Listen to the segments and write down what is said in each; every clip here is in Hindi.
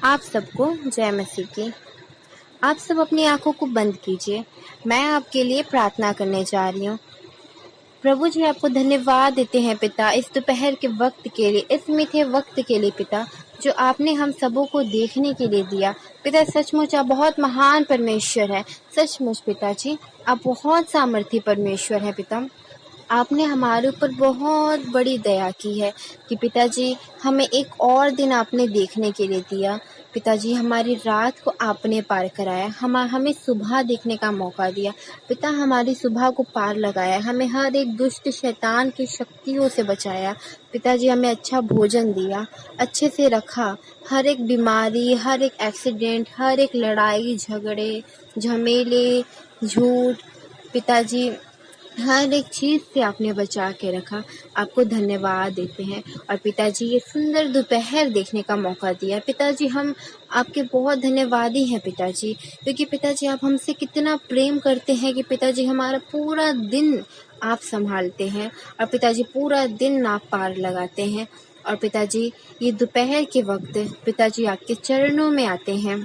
आप सबको जय मसीह की। आप सब अपनी आंखों को बंद कीजिए। मैं आपके लिए प्रार्थना करने जा रही हूँ। प्रभु जी, आपको धन्यवाद देते हैं पिता, इस दोपहर के वक्त के लिए, इस मीठे वक्त के लिए पिता, जो आपने हम सबों को देखने के लिए दिया। पिता, सचमुच आप बहुत महान परमेश्वर है। सचमुच पिताजी, आप बहुत सामर्थी परमेश्वर है पिता। आपने हमारे ऊपर बहुत बड़ी दया की है कि पिताजी हमें एक और दिन आपने देखने के लिए दिया। पिताजी, हमारी रात को आपने पार कराया, हमें सुबह देखने का मौका दिया। पिता, हमारी सुबह को पार लगाया, हमें हर एक दुष्ट शैतान की शक्तियों से बचाया। पिताजी, हमें अच्छा भोजन दिया, अच्छे से रखा। हर एक बीमारी, हर एक एक्सीडेंट, हर एक लड़ाई झगड़े झमेले झूठ, पिताजी हर एक चीज़ से आपने बचा के रखा। आपको धन्यवाद देते हैं। और पिताजी, ये सुंदर दोपहर देखने का मौका दिया। पिताजी, हम आपके बहुत धन्यवादी हैं पिताजी, क्योंकि पिताजी आप हमसे कितना प्रेम करते हैं कि पिताजी हमारा पूरा दिन आप संभालते हैं और पिताजी पूरा दिन आप पार लगाते हैं। और पिताजी, ये दोपहर के वक्त पिताजी आपके चरणों में आते हैं।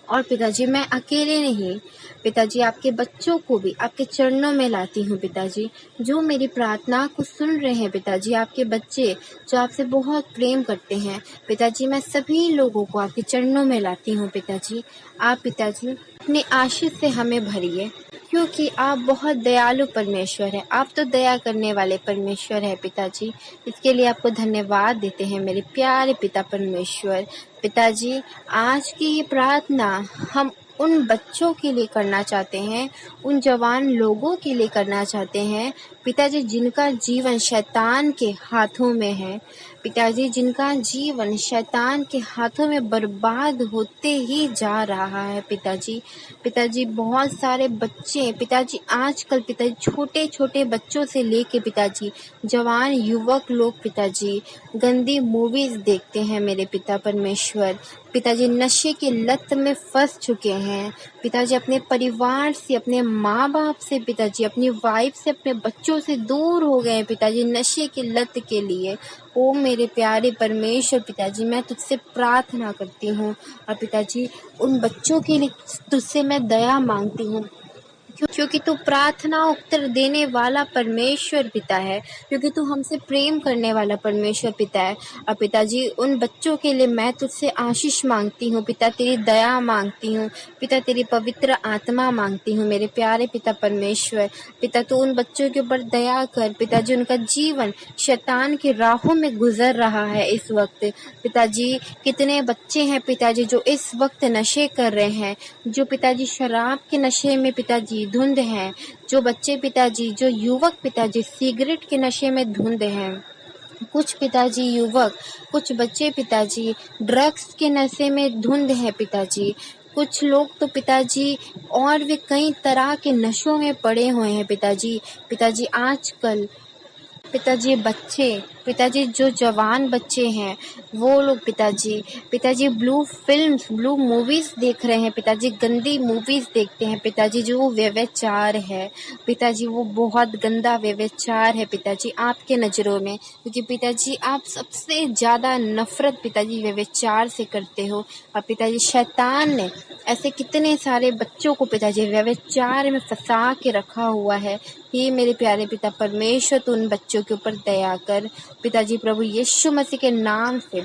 और पिताजी, मैं अकेले नहीं, पिताजी आपके बच्चों को भी आपके चरणों में लाती हूँ पिताजी, जो मेरी प्रार्थना को सुन रहे हैं पिताजी, आपके बच्चे जो आपसे बहुत प्रेम करते हैं पिताजी, मैं सभी लोगों को आपके चरणों में लाती हूँ पिताजी। आप पिताजी अपने आशीष से हमें भरिए, क्योंकि आप बहुत दयालु परमेश्वर है। आप तो दया करने वाले परमेश्वर है पिताजी। इसके लिए आपको धन्यवाद देते हैं मेरे प्यारे पिता परमेश्वर। पिताजी, आज की ये प्रार्थना हम उन बच्चों के लिए करना चाहते हैं, उन जवान लोगों के लिए करना चाहते हैं पिताजी, जिनका जीवन शैतान के हाथों में है पिताजी, जिनका जीवन शैतान के हाथों में बर्बाद होते ही जा रहा है पिताजी। पिताजी, बहुत सारे बच्चे पिताजी आजकल पिताजी छोटे छोटे बच्चों से लेके पिताजी जवान युवक लोग पिताजी गंदी मूवीज देखते हैं मेरे पिता परमेश्वर। पिताजी नशे की लत में फंस चुके हैं पिताजी, अपने परिवार से, अपने माँ बाप से पिताजी, अपनी वाइफ से, अपने बच्चों से दूर हो गए हैं पिताजी नशे की लत के लिए। ओ मेरे प्यारे परमेश्वर पिताजी, मैं तुझसे प्रार्थना करती हूँ और पिताजी उन बच्चों के लिए तुझसे मैं दया मांगती हूँ, क्योंकि तू प्रार्थना उत्तर देने वाला परमेश्वर पिता है, क्योंकि तू हमसे प्रेम करने वाला परमेश्वर पिता है। और पिताजी, उन बच्चों के लिए मैं तुझसे आशीष मांगती हूँ पिता, तेरी दया मांगती हूँ पिता, तेरी पवित्र आत्मा मांगती हूँ मेरे प्यारे पिता परमेश्वर। पिता, तू उन बच्चों के ऊपर दया कर पिताजी, उनका जीवन शैतान की राहों में गुजर रहा है इस वक्त पिताजी। कितने बच्चे हैं पिताजी जो इस वक्त नशे कर रहे हैं, जो पिताजी शराब के नशे में पिताजी धुंध हैं, जो बच्चे पिताजी, जो युवक पिताजी सिगरेट के नशे में धुंध हैं, कुछ पिताजी युवक, कुछ बच्चे पिताजी ड्रग्स के नशे में धुंध हैं पिताजी, कुछ लोग तो पिताजी और भी कई तरह के नशों में पड़े हुए हैं पिताजी। पिताजी आजकल पिताजी बच्चे पिताजी जो जवान बच्चे हैं वो लोग पिताजी ब्लू फिल्म्स, ब्लू मूवीज देख रहे हैं पिताजी, गंदी मूवीज देखते हैं पिताजी, जो व्यभिचार है पिताजी, वो बहुत गंदा व्यभिचार है पिताजी आपके नज़रों में, क्योंकि पिताजी आप सबसे ज़्यादा नफरत पिताजी व्यभिचार से करते हो। और पिताजी शैतान ने ऐसे कितने सारे बच्चों को पिताजी व्यभिचार में फंसा के रखा हुआ है। हे मेरे प्यारे पिता परमेश्वर, तू उन बच्चों के ऊपर दया कर पिताजी, प्रभु यीशु मसीह के नाम से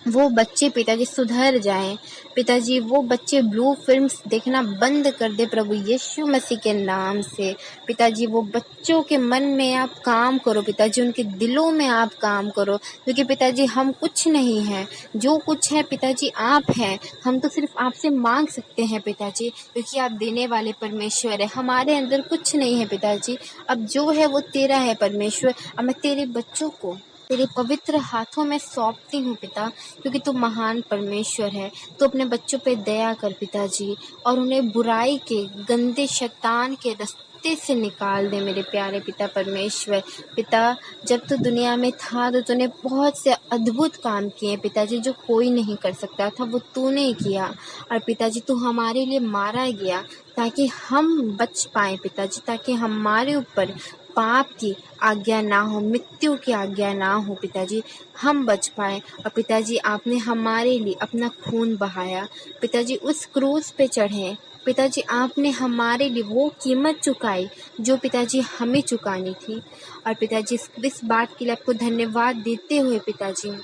वो बच्चे पिताजी सुधर जाएं पिताजी, वो बच्चे ब्लू फिल्म्स देखना बंद कर दे प्रभु यीशु मसीह के नाम से पिताजी। वो बच्चों के मन में आप काम करो पिताजी, उनके दिलों में आप काम करो, क्योंकि पिताजी हम कुछ नहीं हैं, जो कुछ है पिताजी आप हैं। हम तो सिर्फ आपसे मांग सकते हैं पिताजी, क्योंकि आप देने वाले परमेश्वर है। हमारे अंदर कुछ नहीं है पिताजी, अब जो है वो तेरा है परमेश्वर। अब मैं तेरे बच्चों को तेरे पवित्र हाथों में सौंपती हूँ पिता, क्योंकि तू महान परमेश्वर है। तो अपने बच्चों पे दया कर पिताजी, और उन्हें बुराई के गंदे शैतान के रास्ते से निकाल दे मेरे प्यारे पिता परमेश्वर। पिता, जब तू दुनिया में था तो तूने बहुत से अद्भुत काम किए पिताजी, जो कोई नहीं कर सकता था, वो तूने किया। और पिताजी, तू हमारे लिए मारा गया ताकि हम बच पाएँ पिताजी, ताकि हमारे ऊपर पाप की आज्ञा ना हो, मृत्यु की आज्ञा ना हो पिताजी, हम बच पाए। और पिताजी आपने हमारे लिए अपना खून बहाया, पिताजी उस क्रूस पे चढ़े, पिताजी आपने हमारे लिए वो कीमत चुकाई जो पिताजी हमें चुकानी थी। और पिताजी इस बात के लिए आपको धन्यवाद देते हुए पिताजी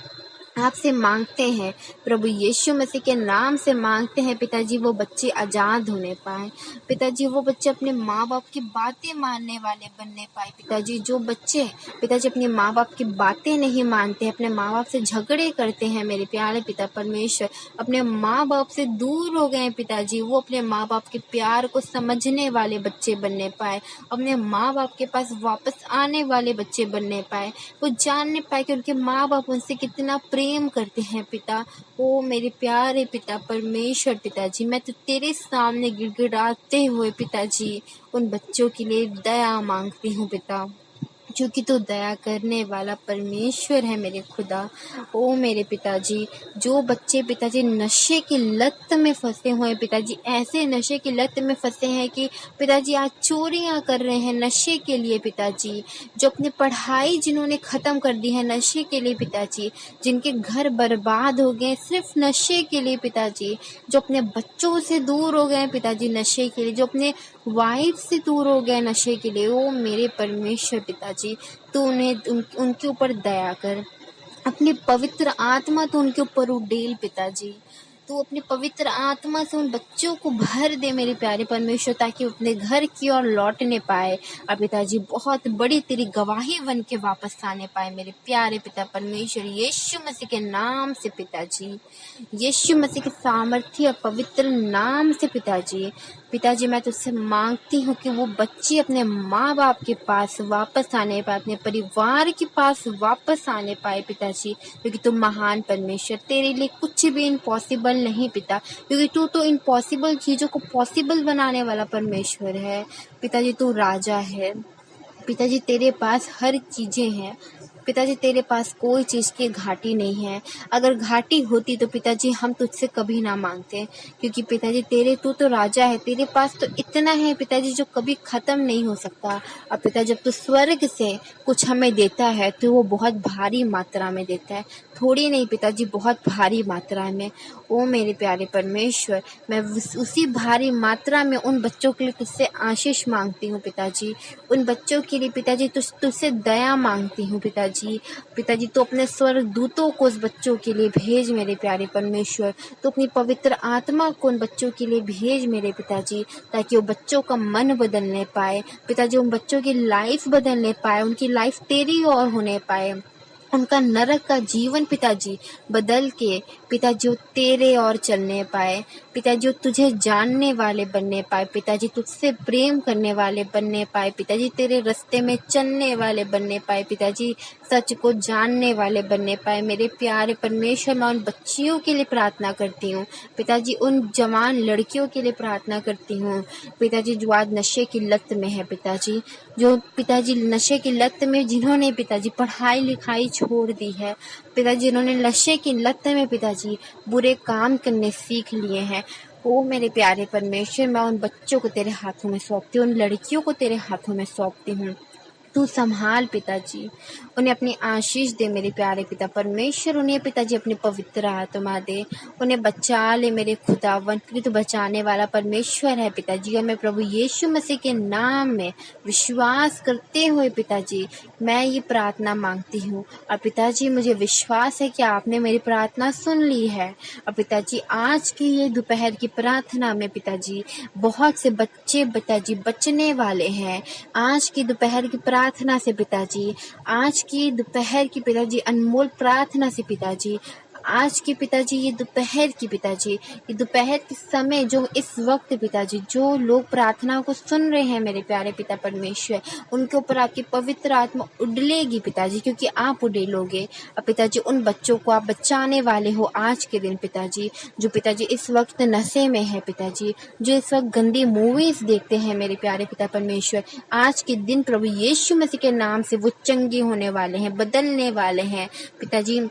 आपसे मांगते हैं, प्रभु यीशु मसीह के नाम से मांगते हैं पिताजी, वो बच्चे आज़ाद होने पाए पिताजी, वो बच्चे अपने माँ बाप की बातें मानने वाले बनने पाए पिताजी। जो बच्चे पिताजी अपने माँ बाप की बातें नहीं मानते, अपने माँ बाप से झगड़े करते हैं मेरे प्यारे पिता परमेश्वर, अपने माँ बाप से दूर हो गए हैं पिताजी, वो अपने माँ बाप के प्यार को समझने वाले बच्चे बनने पाए, अपने माँ बाप के पास वापस आने वाले बच्चे बनने पाए, वो जानने पाए कि उनके माँ बाप उनसे कितना प्रेम करते हैं पिता। ओ मेरे प्यारे पिता परमेश्वर पिताजी, मैं तो तेरे सामने गिड़गिड़ाते हुए पिताजी उन बच्चों के लिए दया मांगती हूँ पिता, क्योंकि तू दया करने वाला परमेश्वर है मेरे खुदा। ओ मेरे पिताजी, जो बच्चे पिताजी नशे की लत में फंसे हुए हैं पिताजी, ऐसे नशे की लत में फंसे हैं कि पिताजी आज चोरियां कर रहे हैं नशे के लिए पिताजी, जो अपनी पढ़ाई जिन्होंने ख़त्म कर दी है नशे के लिए पिताजी, जिनके घर बर्बाद हो गए सिर्फ नशे के लिए पिताजी, जो अपने बच्चों से दूर हो गए पिताजी नशे के लिए, जो अपने वाइफ से दूर हो गए नशे के लिए। ओ मेरे परमेश्वर पिताजी, तू उनके ऊपर दया कर, अपनी पवित्र आत्मा तो उनके ऊपर उड़ेल पिताजी, तू अपनी पवित्र आत्मा से उन बच्चों को भर दे मेरे प्यारे परमेश्वर, ताकि वो अपने घर की ओर लौटने पाए और पिताजी बहुत बड़ी तेरी गवाही बन के वापस आने पाए मेरे प्यारे पिता परमेश्वर, यीशु मसीह के नाम से पिताजी, यीशु मसीह के सामर्थ्य और पवित्र नाम से पिताजी। पिताजी मैं तुझसे मांगती हूँ कि वो बच्चे अपने माँ बाप के पास वापस आने पाए, अपने परिवार के पास वापस आने पाए पिताजी, क्योंकि तुम महान परमेश्वर, तेरे लिए कुछ भी इम्पॉसिबल नहीं पिता, क्योंकि तू तो इम्पॉसिबल चीज़ों को पॉसिबल बनाने वाला परमेश्वर है पिताजी, तू राजा है पिताजी, तेरे पास हर चीज़ें हैं पिताजी, तेरे पास कोई चीज़ की घाटी नहीं है, अगर घाटी होती तो पिताजी हम तुझसे कभी ना मांगते, क्योंकि पिताजी तू तो राजा है, तेरे पास तो इतना है पिताजी जो कभी ख़त्म नहीं हो सकता। और पिता जब तू स्वर्ग से कुछ हमें देता है तो वो बहुत भारी मात्रा में देता है, थोड़ी नहीं पिताजी, बहुत भारी मात्रा में। ओ मेरे प्यारे परमेश्वर, मैं उसी भारी मात्रा में उन बच्चों के लिए तुझसे आशीष मांगती हूँ पिताजी, उन बच्चों के लिए पिताजी तुझसे दया मांगती हूँ पिताजी तो अपने स्वर्ग दूतों को उस बच्चों के लिए भेज मेरे प्यारे परमेश्वर, तो अपनी पवित्र आत्मा को उन बच्चों के लिए भेज मेरे पिताजी, ताकि वो बच्चों का मन बदलने पाए पिताजी, उन बच्चों की लाइफ बदलने पाए, उनकी लाइफ तेरी ओर होने पाए, उनका नरक का जीवन पिताजी बदल के पिताजी वो तेरे और चलने पाए पिताजी, वो तुझे जानने वाले बनने पाए पिताजी, तुझसे प्रेम करने वाले बनने पाए पिताजी, तेरे रास्ते में चलने वाले बनने पाए पिताजी, सच को जानने वाले बनने पाए मेरे प्यारे परमेश्वर। मैं उन बच्चियों के लिए प्रार्थना करती हूँ पिताजी, उन जवान लड़कियों के लिए प्रार्थना करती हूँ पिताजी, जो आज नशे की लत में है पिताजी, जो पिताजी नशे की लत में जिन्होंने पिताजी पढ़ाई लिखाई छोड़ दी है पिताजी, जिन्होंने नशे की लत में पिताजी बुरे काम करने सीख लिए हैं, ओ मेरे प्यारे परमेश्वर, मैं उन बच्चों को तेरे हाथों में सौंपती हूँ, उन लड़कियों को तेरे हाथों में सौंपती हूँ, तू संभाल पिताजी, उन्हें अपनी आशीष दे मेरे प्यारे पिता परमेश्वर, उन्हें पिताजी अपनी पवित्र आत्मा दे, उन्हें बचा ले मेरे खुदावन, क्योंकि तू बचाने वाला परमेश्वर है पिताजी। और मैं प्रभु यीशु मसीह के नाम में विश्वास करते हुए पिताजी मैं ये प्रार्थना मांगती हूँ, और पिताजी मुझे विश्वास है कि आपने मेरी प्रार्थना सुन ली है। और पिताजी आज की ये दोपहर की प्रार्थना में पिताजी बहुत से बच्चे पिताजी बचने वाले हैं, आज की दोपहर की प्रार्थना से पिताजी, आज की दोपहर की पिताजी अनमोल प्रार्थना से पिताजी, आज की पिताजी ये दोपहर की पिताजी, ये दोपहर के समय जो इस वक्त पिताजी जो लोग प्रार्थना को सुन रहे हैं मेरे प्यारे पिता परमेश्वर, उनके ऊपर आपकी पवित्र आत्मा उड़लेगी पिताजी, क्योंकि आप उड़ेलोगे। और पिताजी उन बच्चों को आप बचाने वाले हो आज के दिन पिताजी, जो पिताजी इस वक्त नशे में है पिताजी, जो इस वक्त गंदी मूवीज देखते हैं मेरे प्यारे पिता परमेश्वर, आज के दिन प्रभु यीशु मसीह के नाम से वो चंगे होने वाले हैं, बदलने वाले हैं पिताजी।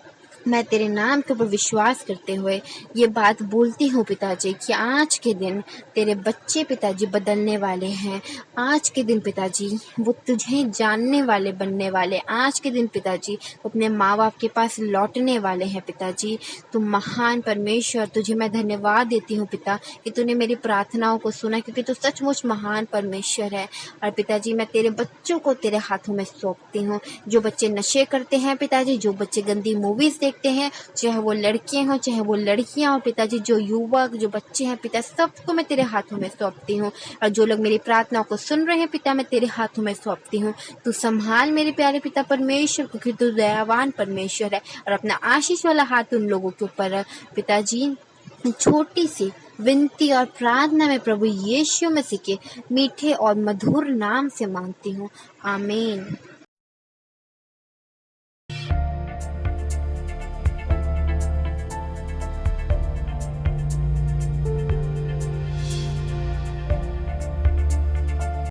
मैं तेरे नाम के ऊपर विश्वास करते हुए ये बात बोलती हूँ पिताजी कि आज के दिन तेरे बच्चे पिताजी बदलने वाले हैं। आज के दिन पिताजी वो तुझे जानने वाले बनने वाले। आज के दिन पिताजी वो अपने माँ बाप के पास लौटने वाले हैं। पिताजी तुम महान परमेश्वर, तुझे मैं धन्यवाद देती हूँ पिता कि तूने मेरी प्रार्थनाओं को सुना, क्योंकि तू सचमुच महान परमेश्वर है। और पिताजी मैं तेरे बच्चों को तेरे हाथों में सौंपती हूँ। जो बच्चे नशे करते हैं पिताजी, जो बच्चे गंदी मूवीज देखते हैं, चाहे वो लड़कियां हो चाहे वो लड़कियां हो पिताजी, जो युवक जो बच्चे हैं पिता, सबको मैं तेरे हाथों में सौंपती हूँ। और जो लोग मेरी प्रार्थनाओं को सुन रहे हैं पिता, मैं तेरे हाथों में सौंपती हूँ। तू संभाल मेरे प्यारे पिता परमेश्वर, क्योंकि तू दयावान परमेश्वर है। और अपना आशीष वाला हाथ उन लोगों के ऊपर रख पिताजी। छोटी सी विनती और प्रार्थना में प्रभु यीशु मसीह के मीठे और मधुर नाम से मांगती हूँ, आमीन।